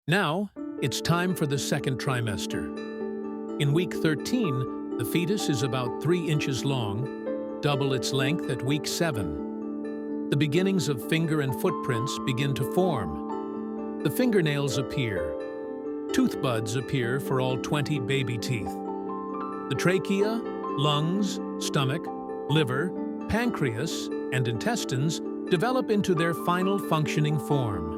Now, it's time for the second trimester. In week 13, the fetus is about 3 inches long, double its length at week 7. The beginnings of finger and footprints begin to form. The fingernails appear. Tooth buds appear for all 20 baby teeth. The trachea, lungs, stomach, liver, pancreas, and intestines develop into their final functioning form.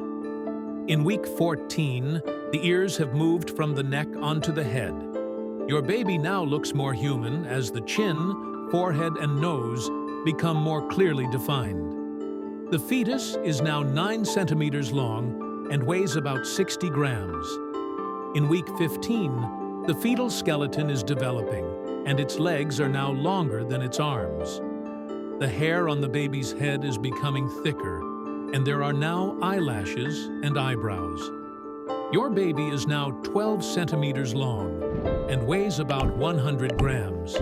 In week 14, the ears have moved from the neck onto the head. Your baby now looks more human as the chin, forehead, and nose become more clearly defined. The fetus is now 9 centimeters long and weighs about 60 grams. In week 15, the fetal skeleton is developing, and its legs are now longer than its arms. The hair on the baby's head is becoming thicker, and there are now eyelashes and eyebrows. Your baby is now 12 centimeters long and weighs about 100 grams.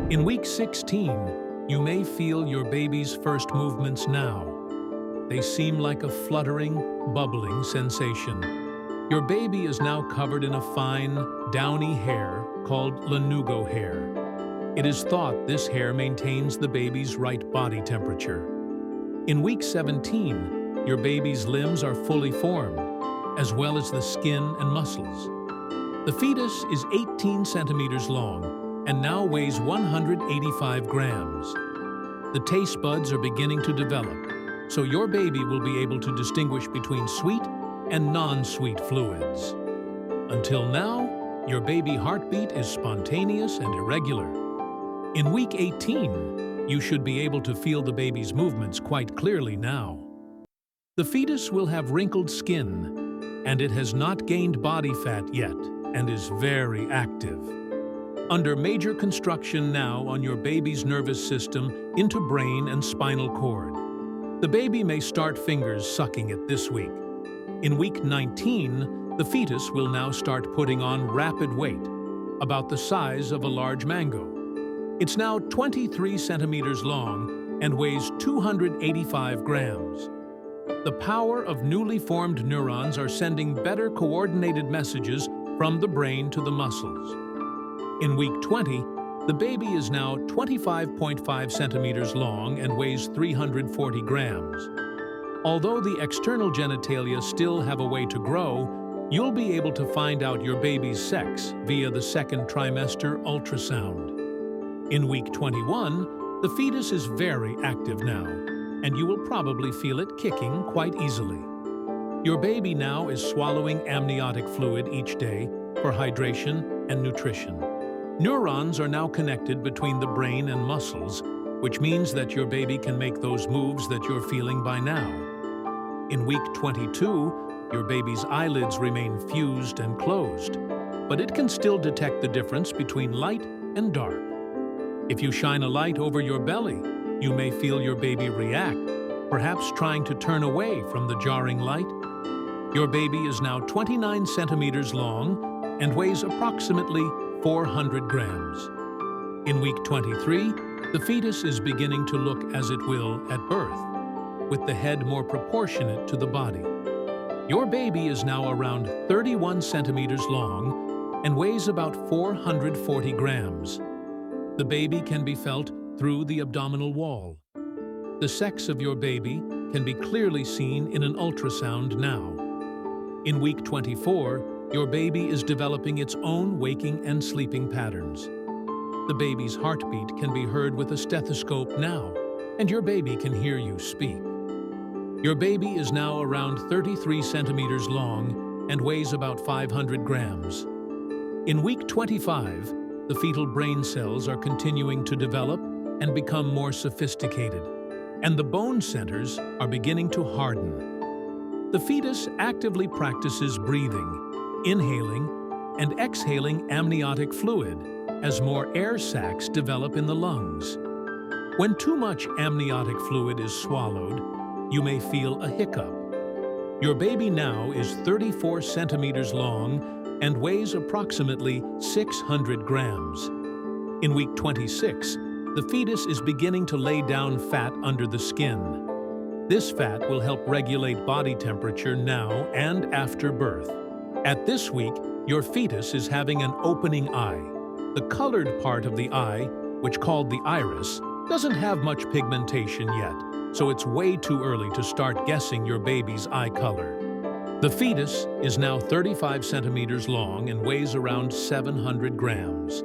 In week 16, you may feel your baby's first movements now. They seem like a fluttering, bubbling sensation. Your baby is now covered in a fine, downy hair called lanugo hair. It is thought this hair maintains the baby's right body temperature. In week 17, your baby's limbs are fully formed, as well as the skin and muscles. The fetus is 18 centimeters long and now weighs 185 grams. The taste buds are beginning to develop, so your baby will be able to distinguish between sweet and non-sweet fluids. Until now, your baby heartbeat is spontaneous and irregular. In week 18, you should be able to feel the baby's movements quite clearly now. The fetus will have wrinkled skin, and it has not gained body fat yet and is very active. Under major construction now on your baby's nervous system into brain and spinal cord. The baby may start fingers sucking it this week. In week 19, the fetus will now start putting on rapid weight, about the size of a large mango. It's now 23 centimeters long and weighs 285 grams. The power of newly formed neurons are sending better coordinated messages from the brain to the muscles. In week 20, the baby is now 25.5 centimeters long and weighs 340 grams. Although the external genitalia still have a way to grow, you'll be able to find out your baby's sex via the second trimester ultrasound. In week 21, the fetus is very active now, and you will probably feel it kicking quite easily. Your baby now is swallowing amniotic fluid each day for hydration and nutrition. Neurons are now connected between the brain and muscles, which means that your baby can make those moves that you're feeling by now. In week 22, your baby's eyelids remain fused and closed, but it can still detect the difference between light and dark. If you shine a light over your belly, you may feel your baby react, perhaps trying to turn away from the jarring light. Your baby is now 29 centimeters long and weighs approximately 400 grams. In week 23, the fetus is beginning to look as it will at birth, with the head more proportionate to the body. Your baby is now around 31 centimeters long and weighs about 440 grams. The baby can be felt through the abdominal wall. The sex of your baby can be clearly seen in an ultrasound now. In week 24, your baby is developing its own waking and sleeping patterns. The baby's heartbeat can be heard with a stethoscope now, and your baby can hear you speak. Your baby is now around 33 centimeters long and weighs about 500 grams. In week 25, the fetal brain cells are continuing to develop and become more sophisticated, and the bone centers are beginning to harden. The fetus actively practices breathing, inhaling, and exhaling amniotic fluid as more air sacs develop in the lungs. When too much amniotic fluid is swallowed, you may feel a hiccup. Your baby now is 34 centimeters long and weighs approximately 600 grams. In week 26, the fetus is beginning to lay down fat under the skin. This fat will help regulate body temperature now and after birth. At this week, your fetus is having an opening eye. The colored part of the eye, which called the iris, doesn't have much pigmentation yet, so it's way too early to start guessing your baby's eye color. The fetus is now 35 centimeters long and weighs around 700 grams.